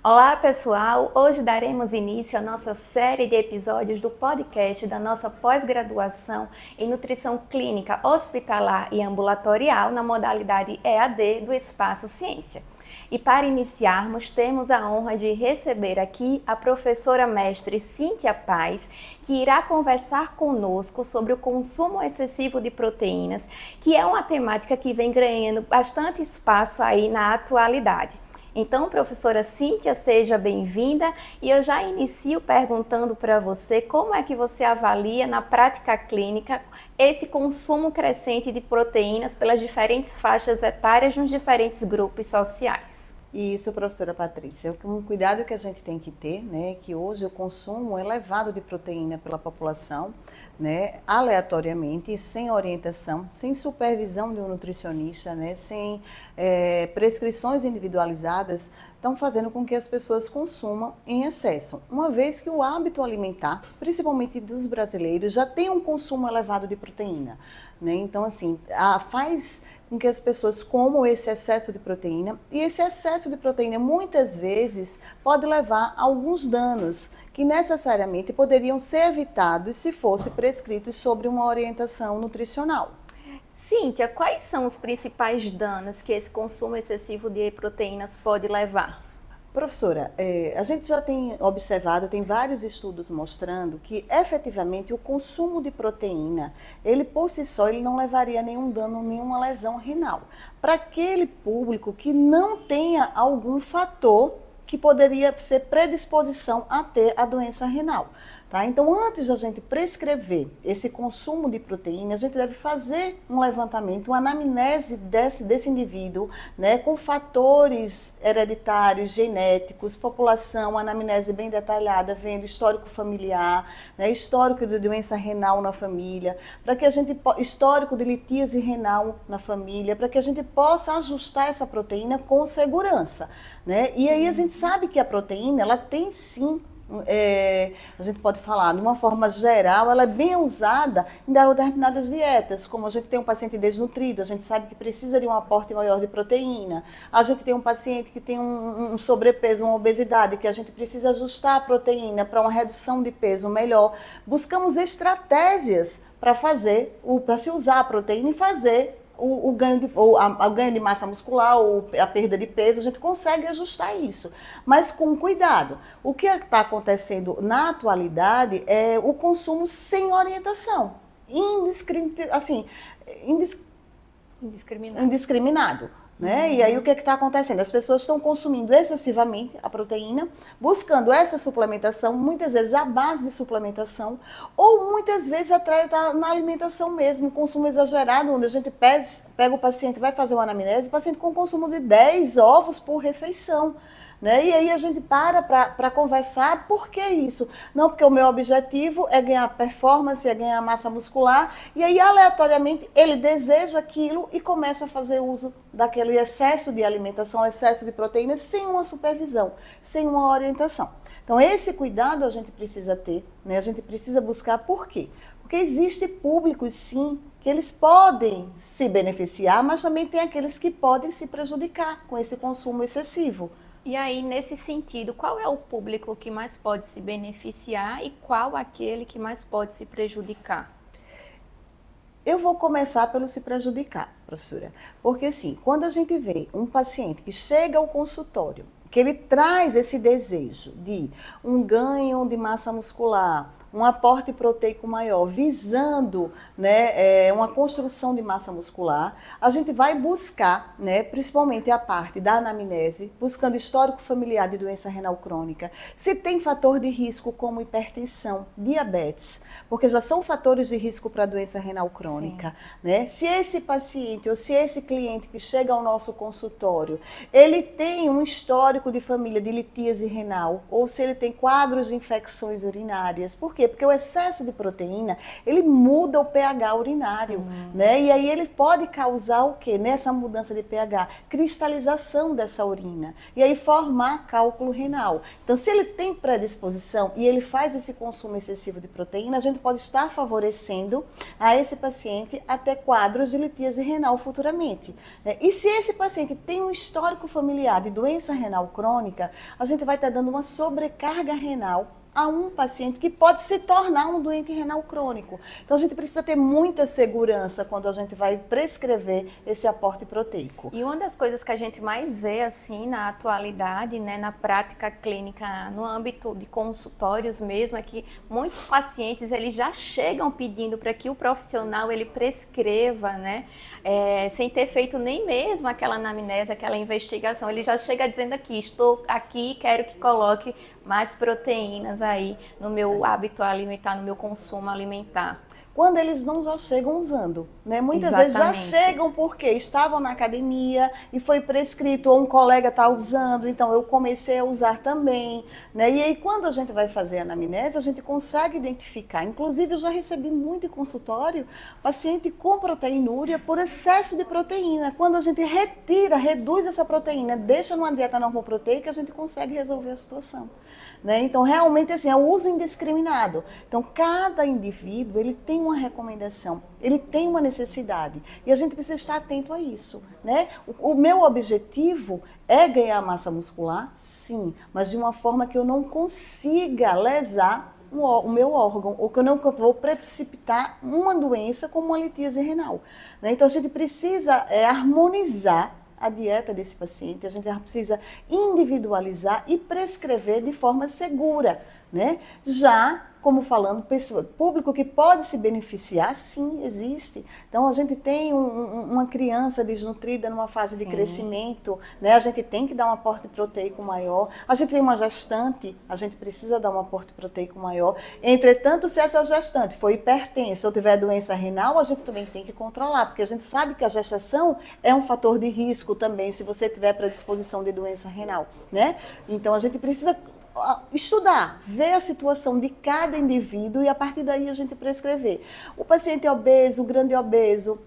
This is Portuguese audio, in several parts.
Olá, pessoal! Hoje daremos início à nossa série de episódios do podcast da nossa pós-graduação em Nutrição Clínica Hospitalar e Ambulatorial na modalidade EAD do Espaço Ciência. E para iniciarmos, temos a honra de receber aqui a professora mestre Cíntia Paz, que irá conversar conosco sobre o consumo excessivo de proteínas, que é uma temática que vem ganhando bastante espaço aí na atualidade. Então, professora Cíntia, seja bem-vinda e eu já inicio perguntando para você como é que você avalia na prática clínica esse consumo crescente de proteínas pelas diferentes faixas etárias nos diferentes grupos sociais. Isso, professora Patrícia. Um cuidado que a gente tem que ter, né, que hoje o consumo elevado de proteína pela população, né, aleatoriamente, sem orientação, sem supervisão de um nutricionista, né, sem prescrições individualizadas, estão fazendo com que as pessoas consumam em excesso. Uma vez que o hábito alimentar, principalmente dos brasileiros, já tem um consumo elevado de proteína, né? Então, assim, faz com que as pessoas comam esse excesso de proteína, e esse excesso de proteína muitas vezes pode levar a alguns danos que necessariamente poderiam ser evitados se fossem prescritos sobre uma orientação nutricional. Cíntia, quais são os principais danos que esse consumo excessivo de proteínas pode levar? Professora, a gente já tem observado, tem vários estudos mostrando que efetivamente o consumo de proteína, ele por si só, ele não levaria a nenhum dano, nenhuma lesão renal. Para aquele público que não tenha algum fator que poderia ser predisposição a ter a doença renal. Tá? Então, antes da gente prescrever esse consumo de proteína, a gente deve fazer um levantamento, uma anamnese desse indivíduo, né, com fatores hereditários, genéticos, população, anamnese bem detalhada, vendo histórico familiar, né, histórico de doença renal na família, para que a gente histórico de litíase renal na família, para que a gente possa ajustar essa proteína com segurança, né? E aí a gente sabe que a proteína, ela tem sim, a gente pode falar de uma forma geral, ela é bem usada em determinadas dietas, como a gente tem um paciente desnutrido, a gente sabe que precisa de um aporte maior de proteína, a gente tem um paciente que tem um sobrepeso, uma obesidade, que a gente precisa ajustar a proteína para uma redução de peso melhor. Buscamos estratégias para se usar a proteína e fazer o ganho de massa muscular ou a perda de peso, a gente consegue ajustar isso, mas com cuidado. O que está acontecendo na atualidade é o consumo sem orientação, indiscriminado. Né? E aí o que está acontecendo? As pessoas estão consumindo excessivamente a proteína, buscando essa suplementação, muitas vezes à base de suplementação, ou muitas vezes atrás na alimentação mesmo, consumo exagerado, onde a gente pega o paciente, vai fazer uma anamnese, o paciente com consumo de 10 ovos por refeição. Né? E aí a gente para conversar, por que isso? Não, porque o meu objetivo é ganhar performance, é ganhar massa muscular, e aí aleatoriamente ele deseja aquilo e começa a fazer uso daquele excesso de alimentação, excesso de proteínas, sem uma supervisão, sem uma orientação. Então esse cuidado a gente precisa ter, né? A gente precisa buscar por quê? Porque existe públicos sim, que eles podem se beneficiar, mas também tem aqueles que podem se prejudicar com esse consumo excessivo. E aí, nesse sentido, qual é o público que mais pode se beneficiar e qual aquele que mais pode se prejudicar? Eu vou começar pelo se prejudicar, professora. Porque assim, quando a gente vê um paciente que chega ao consultório, que ele traz esse desejo de um ganho de massa muscular, um aporte proteico maior, visando, né, uma construção de massa muscular, a gente vai buscar, né, principalmente a parte da anamnese, buscando histórico familiar de doença renal crônica, se tem fator de risco como hipertensão, diabetes, porque já são fatores de risco para a doença renal crônica, né? Se esse paciente ou se esse cliente que chega ao nosso consultório, ele tem um histórico de família de litíase renal, ou se ele tem quadros de infecções urinárias, por quê? quê? Porque o excesso de proteína, ele muda o pH urinário, né? E aí ele pode causar o quê? Nessa mudança de pH, cristalização dessa urina. E aí formar cálculo renal. Então, se ele tem predisposição e ele faz esse consumo excessivo de proteína, a gente pode estar favorecendo a esse paciente até quadros de litíase renal futuramente, né? E se esse paciente tem um histórico familiar de doença renal crônica, a gente vai estar dando uma sobrecarga renal a um paciente que pode se tornar um doente renal crônico. Então a gente precisa ter muita segurança quando a gente vai prescrever esse aporte proteico. E uma das coisas que a gente mais vê assim na atualidade, né, na prática clínica, no âmbito de consultórios mesmo, é que muitos pacientes eles já chegam pedindo para que o profissional ele prescreva, né, sem ter feito nem mesmo aquela anamnese, aquela investigação. Ele já chega dizendo aqui, estou aqui, quero que coloque mais proteínas aí no meu hábito alimentar, no meu consumo alimentar. Quando eles não já chegam usando, né? Muitas vezes já chegam porque estavam na academia e foi prescrito, ou um colega está usando, então eu comecei a usar também, né? E aí quando a gente vai fazer a anamnese, a gente consegue identificar. Inclusive eu já recebi muito em consultório paciente com proteinúria por excesso de proteína. Quando a gente reduz essa proteína, deixa numa dieta normoproteica, a gente consegue resolver a situação. Né? Então, realmente, assim, é o uso indiscriminado. Então, cada indivíduo, ele tem uma recomendação, ele tem uma necessidade. E a gente precisa estar atento a isso, né? O meu objetivo é ganhar massa muscular? Sim, mas de uma forma que eu não consiga lesar o meu órgão, ou que eu não vou precipitar uma doença como uma litíase renal. Né? Então, a gente precisa harmonizar a dieta desse paciente, a gente precisa individualizar e prescrever de forma segura, né? Já, como falando, público que pode se beneficiar, sim, existe. Então, a gente tem uma criança desnutrida numa fase de crescimento, né? A gente tem que dar um aporte proteico maior. A gente tem uma gestante, a gente precisa dar um aporte proteico maior. Entretanto, se essa gestante for hipertensa ou tiver doença renal, a gente também tem que controlar, porque a gente sabe que a gestação é um fator de risco também, se você tiver predisposição de doença renal, né? Então, a gente precisa estudar, ver a situação de cada indivíduo e a partir daí a gente prescrever. O paciente obeso, o grande obeso,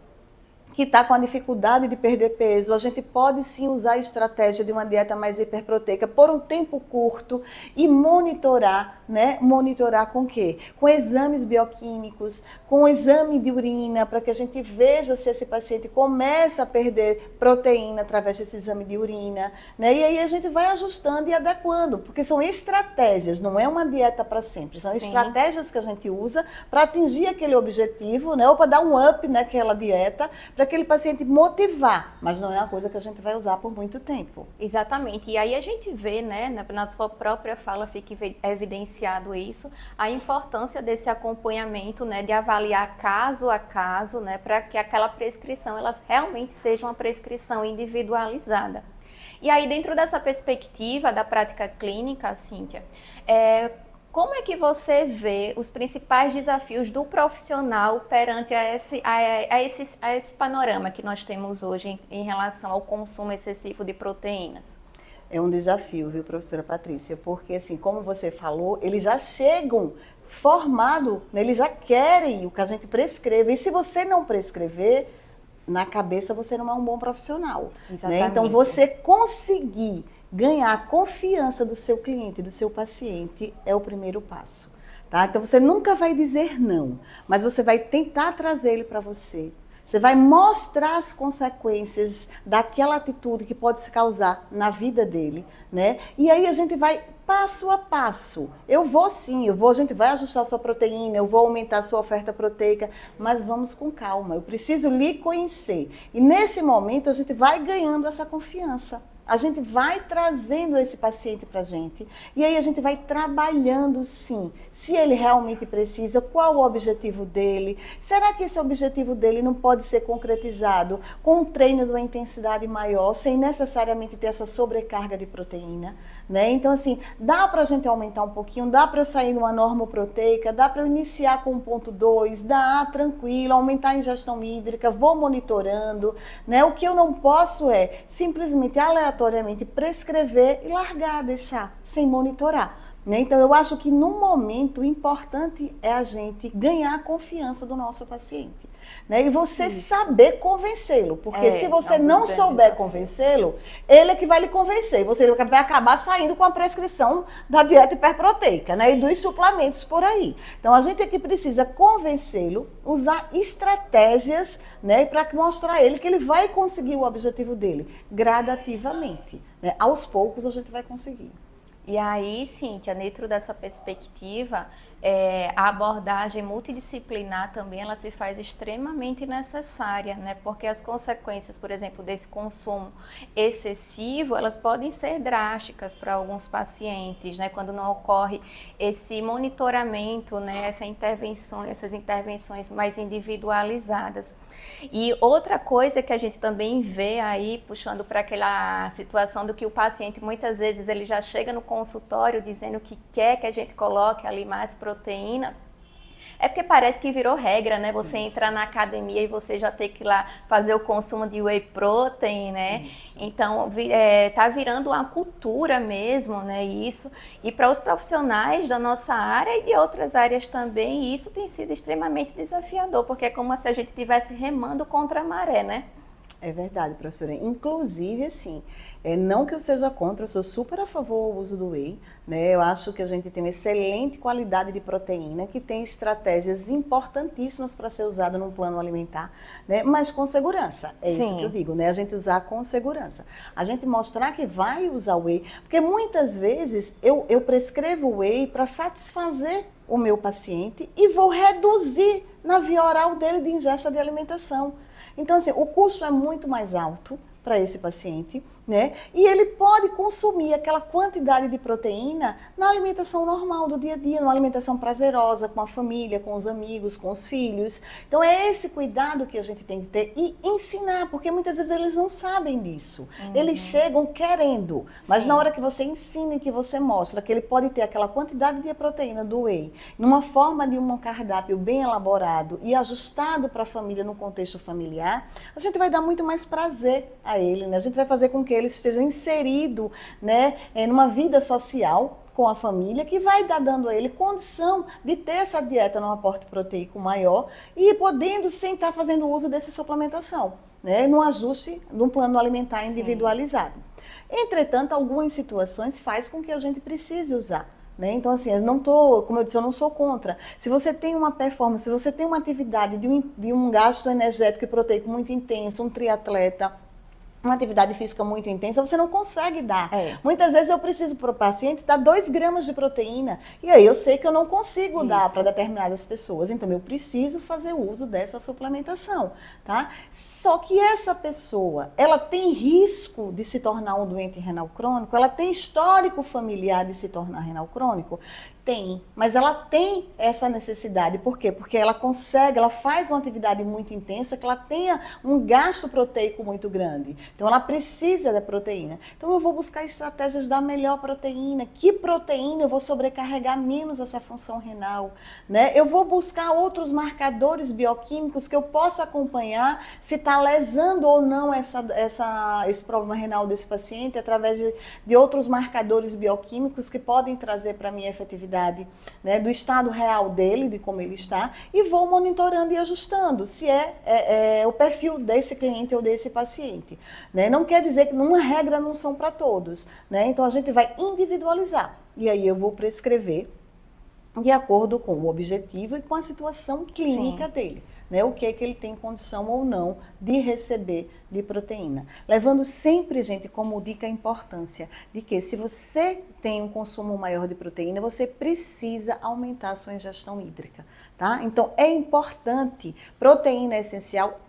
que está com a dificuldade de perder peso, a gente pode sim usar a estratégia de uma dieta mais hiperproteica por um tempo curto e monitorar, né? Monitorar com o quê? Com exames bioquímicos, com exame de urina, para que a gente veja se esse paciente começa a perder proteína através desse exame de urina, né? E aí a gente vai ajustando e adequando, porque são estratégias, não é uma dieta para sempre, são estratégias que a gente usa para atingir aquele objetivo, né? Ou para dar um up naquela dieta, para aquele paciente motivar, mas não é uma coisa que a gente vai usar por muito tempo. Exatamente, e aí a gente vê, né, na sua própria fala fica evidenciado isso, a importância desse acompanhamento, né, de avaliar caso a caso, né, para que aquela prescrição ela realmente seja uma prescrição individualizada. E aí dentro dessa perspectiva da prática clínica, Cíntia, como é que você vê os principais desafios do profissional perante a esse panorama que nós temos hoje em relação ao consumo excessivo de proteínas? É um desafio, viu, professora Patrícia? Porque, assim, como você falou, eles já chegam formados, né? Eles já querem o que a gente prescreve. E se você não prescrever, na cabeça você não é um bom profissional. Né? Então, você conseguir ganhar a confiança do seu cliente, do seu paciente, é o primeiro passo. Tá? Então, você nunca vai dizer não, mas você vai tentar trazer ele para você. Você vai mostrar as consequências daquela atitude que pode se causar na vida dele, né? E aí a gente vai passo a passo. A gente vai ajustar a sua proteína, eu vou aumentar a sua oferta proteica, mas vamos com calma, eu preciso lhe conhecer. E nesse momento a gente vai ganhando essa confiança. A gente vai trazendo esse paciente para a gente e aí a gente vai trabalhando sim, se ele realmente precisa, qual o objetivo dele, será que esse objetivo dele não pode ser concretizado com um treino de uma intensidade maior, sem necessariamente ter essa sobrecarga de proteína, né? Então assim, dá para a gente aumentar um pouquinho, dá para eu sair numa normoproteica, dá para eu iniciar com 1,2, dá tranquilo, aumentar a ingestão hídrica, vou monitorando, né? O que eu não posso é simplesmente aleatoriamente prescrever e largar, deixar, sem monitorar. né? Então, eu acho que no momento o importante é a gente ganhar a confiança do nosso paciente. Né? E você saber convencê-lo, porque se você não souber convencê-lo, ele é que vai lhe convencer, e você vai acabar saindo com a prescrição da dieta hiperproteica, né? E dos suplementos por aí. Então a gente aqui precisa convencê-lo, usar estratégias, né, para mostrar a ele que ele vai conseguir o objetivo dele, gradativamente, né? Aos poucos a gente vai conseguir. E aí, Cíntia, dentro dessa perspectiva, a abordagem multidisciplinar também ela se faz extremamente necessária, né? Porque as consequências, por exemplo, desse consumo excessivo, elas podem ser drásticas para alguns pacientes, né? Quando não ocorre esse monitoramento, né? Essas intervenções mais individualizadas. E outra coisa que a gente também vê aí, puxando para aquela situação do que o paciente, muitas vezes, ele já chega no consultório dizendo que quer que a gente coloque ali mais proteína, é porque parece que virou regra, né? Você entrar na academia e você já tem que ir lá fazer o consumo de whey protein, né? Isso. Então, tá virando uma cultura mesmo, né? Isso. E para os profissionais da nossa área e de outras áreas também, isso tem sido extremamente desafiador, porque é como se a gente estivesse remando contra a maré, né? É verdade, professora. Inclusive, assim, não que eu seja contra, eu sou super a favor do uso do whey, né? Eu acho que a gente tem uma excelente qualidade de proteína, que tem estratégias importantíssimas para ser usada num plano alimentar, né? Mas com segurança. É isso que eu digo, né? A gente usar com segurança. A gente mostrar que vai usar o whey, porque muitas vezes eu prescrevo o whey para satisfazer o meu paciente e vou reduzir na via oral dele de ingesta de alimentação. Então, assim, o custo é muito mais alto para esse paciente, né? E ele pode consumir aquela quantidade de proteína na alimentação normal do dia a dia, numa alimentação prazerosa, com a família, com os amigos, com os filhos. Então é esse cuidado que a gente tem que ter e ensinar, porque muitas vezes eles não sabem disso. Eles chegam querendo, mas na hora que você ensina e que você mostra que ele pode ter aquela quantidade de proteína do whey, numa forma de um cardápio bem elaborado e ajustado para a família, no contexto familiar, a gente vai dar muito mais prazer a ele, né? A gente vai fazer com que ele esteja inserido, né, numa vida social com a família, que vai dar dando a ele condição de ter essa dieta num aporte proteico maior e podendo sem estar fazendo uso dessa suplementação, né, num ajuste de um plano alimentar individualizado. Entretanto, algumas situações faz com que a gente precise usar. Né? Então, assim, eu não tô, como eu disse, eu não sou contra. Se você tem uma performance, se você tem uma atividade de um gasto energético e proteico muito intenso, um triatleta, uma atividade física muito intensa, você não consegue dar. Muitas vezes eu preciso para o paciente dar 2 gramas de proteína, e aí eu sei que eu não consigo dar para determinadas pessoas, então eu preciso fazer uso dessa suplementação, tá? Só que essa pessoa, ela tem risco de se tornar um doente renal crônico, ela tem histórico familiar de se tornar renal crônico? Tem, mas ela tem essa necessidade. Por quê? Porque ela consegue, ela faz uma atividade muito intensa, que ela tenha um gasto proteico muito grande. Então ela precisa da proteína. Então eu vou buscar estratégias da melhor proteína. Que proteína eu vou sobrecarregar menos essa função renal, né? Eu vou buscar outros marcadores bioquímicos que eu possa acompanhar se está lesando ou não esse problema renal desse paciente através de outros marcadores bioquímicos que podem trazer para a minha efetividade, né, do estado real dele, de como ele está, e vou monitorando e ajustando se é o perfil desse cliente ou desse paciente. Né? Não quer dizer que uma regra não são para todos. Né? Então a gente vai individualizar e aí eu vou prescrever de acordo com o objetivo e com a situação clínica dele. Né, o que é que ele tem condição ou não de receber de proteína. Levando sempre, gente, como dica a importância de que se você tem um consumo maior de proteína, você precisa aumentar a sua ingestão hídrica, tá? Então, é importante, proteína é essencial,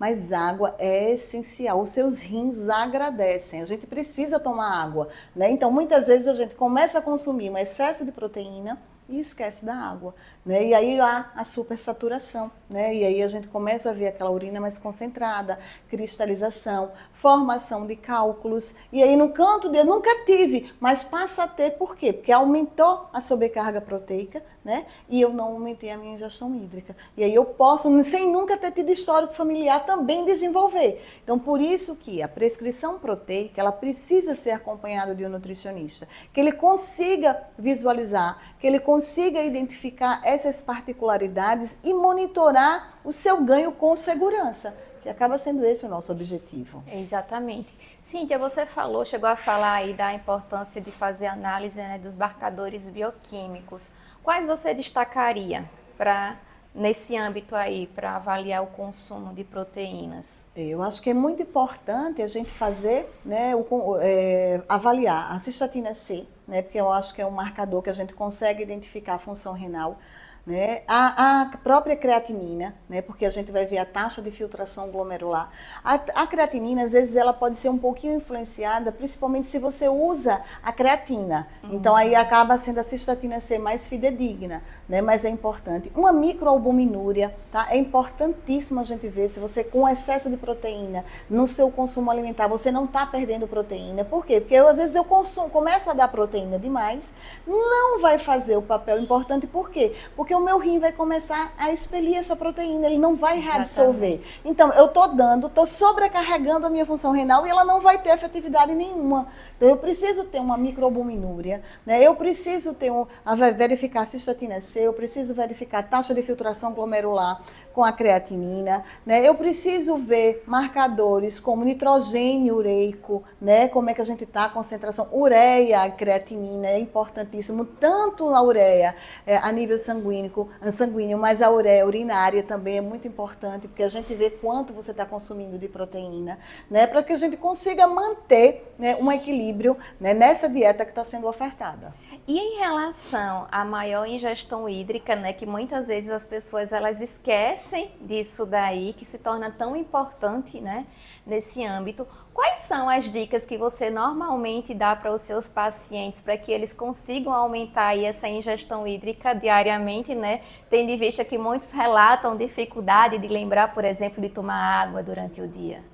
mas água é essencial. Os seus rins agradecem, a gente precisa tomar água, né? Então, muitas vezes a gente começa a consumir um excesso de proteína e esquece da água, né? E aí há a supersaturação né? E aí a gente começa a ver aquela urina mais concentrada, cristalização, formação de cálculos. E aí no canto eu nunca tive, mas passa a ter. Por quê? Porque aumentou a sobrecarga proteica, né? E eu não aumentei a minha ingestão hídrica. E aí eu posso, sem nunca ter tido histórico familiar, também desenvolver. Então por isso que a prescrição proteica, ela precisa ser acompanhada de um nutricionista, que ele consiga visualizar, que ele consiga identificar essas particularidades e monitorar o seu ganho com segurança, que acaba sendo esse o nosso objetivo. Exatamente. Cíntia, você chegou a falar aí da importância de fazer análise, né, dos marcadores bioquímicos. Quais você destacaria nesse âmbito aí, para avaliar o consumo de proteínas? Eu acho que é muito importante a gente fazer, né, avaliar a cistatina C, né, porque eu acho que é um marcador que a gente consegue identificar a função renal, né, a própria creatinina, né, porque a gente vai ver a taxa de filtração glomerular. A creatinina, às vezes, ela pode ser um pouquinho influenciada, principalmente se você usa a creatina. Então, aí acaba sendo a cistatina C mais fidedigna, né, mas é importante. Uma microalbuminúria, tá? É importantíssimo a gente ver se você, com excesso de proteína no seu consumo alimentar, você não está perdendo proteína. Por quê? Porque às vezes eu começo a dar proteína demais, não vai fazer o papel importante. Por quê? Porque o meu rim vai começar a expelir essa proteína, ele não vai reabsorver. Então, eu estou sobrecarregando a minha função renal e ela não vai ter efetividade nenhuma. Então, eu preciso ter uma microalbuminúria, né? Eu preciso verificar a cistatina C, eu preciso verificar a taxa de filtração glomerular com a creatinina, né? Eu preciso ver marcadores como nitrogênio ureico, né? Como é que a gente está, a concentração, ureia, creatinina, é importantíssimo, tanto a ureia a nível sanguíneo, mas a ureia urinária também é muito importante, porque a gente vê quanto você está consumindo de proteína, né? Para que a gente consiga manter, né, um equilíbrio, né, nessa dieta que está sendo ofertada. E em relação à maior ingestão hídrica, né, que muitas vezes as pessoas elas esquecem disso daí, que se torna tão importante, né, nesse âmbito, quais são as dicas que você normalmente dá para os seus pacientes para que eles consigam aumentar aí essa ingestão hídrica diariamente, né, tendo em vista que muitos relatam dificuldade de lembrar, por exemplo, de tomar água durante o dia?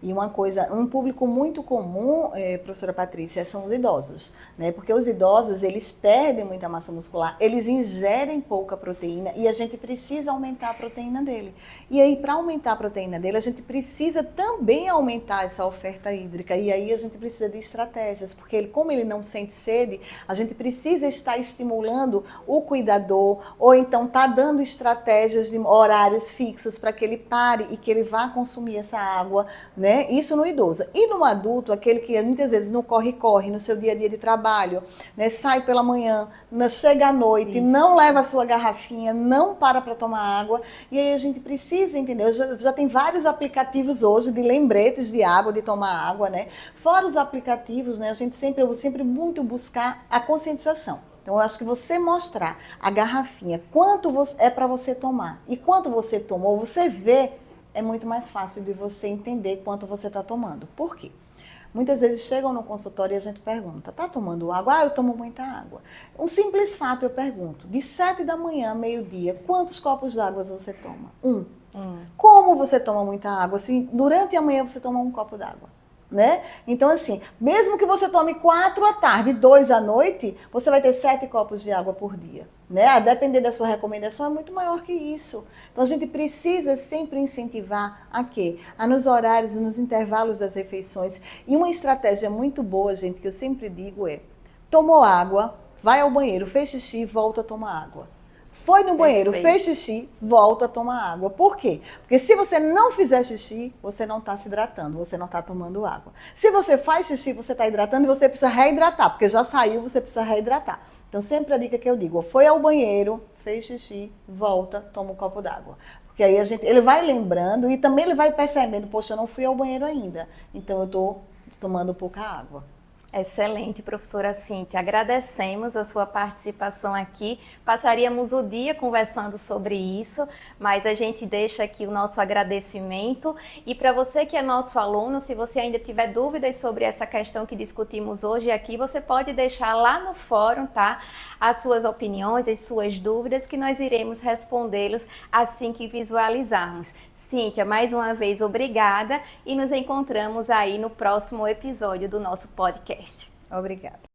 E um público muito comum, professora Patrícia, são os idosos, né? Porque os idosos, eles perdem muita massa muscular, eles ingerem pouca proteína e a gente precisa aumentar a proteína dele. E aí, para aumentar a proteína dele, a gente precisa também aumentar essa oferta hídrica. E aí a gente precisa de estratégias, porque como ele não sente sede, a gente precisa estar estimulando o cuidador, ou então tá dando estratégias de horários fixos para que ele pare e que ele vá consumir essa água, né? Isso no idoso. E no adulto, aquele que muitas vezes no corre-corre, no seu dia a dia de trabalho, né? Sai pela manhã, chega à noite, não leva a sua garrafinha, não para tomar água. E aí a gente precisa entender, já tem vários aplicativos hoje de lembretes de água, de tomar água, né? Fora os aplicativos, né? Eu sempre muito buscar a conscientização. Então, eu acho que você mostrar a garrafinha, quanto é para você tomar e quanto você tomou, você vê, é muito mais fácil de você entender quanto você está tomando. Por quê? Muitas vezes chegam no consultório e a gente pergunta, tá tomando água? Ah, eu tomo muita água. Um simples fato eu pergunto, de 7 da manhã a meio-dia, quantos copos de água você toma? Como você toma muita água? Se durante a manhã você toma um copo d'água, né? Então, assim, mesmo que você tome 4 à tarde e 2 à noite, você vai ter 7 copos de água por dia, né? A depender da sua recomendação, é muito maior que isso. Então, a gente precisa sempre incentivar a quê? Nos horários, nos intervalos das refeições. E uma estratégia muito boa, gente, que eu sempre digo é, tomou água, vai ao banheiro, fez xixi e volta a tomar água. Foi no banheiro, fez xixi, volta a tomar água. Por quê? Porque se você não fizer xixi, você não está se hidratando, você não está tomando água. Se você faz xixi, você está hidratando e você precisa reidratar, porque já saiu, você precisa reidratar. Então, sempre a dica que eu digo, foi ao banheiro, fez xixi, volta, toma um copo d'água. Porque aí ele vai lembrando e também ele vai percebendo, poxa, eu não fui ao banheiro ainda, então eu estou tomando pouca água. Excelente, professora Cíntia. Agradecemos a sua participação aqui. Passaríamos o dia conversando sobre isso, mas a gente deixa aqui o nosso agradecimento. E para você que é nosso aluno, se você ainda tiver dúvidas sobre essa questão que discutimos hoje aqui, você pode deixar lá no fórum, tá? As suas opiniões, as suas dúvidas, que nós iremos respondê-los assim que visualizarmos. Cíntia, mais uma vez, obrigada e nos encontramos aí no próximo episódio do nosso podcast. Obrigada.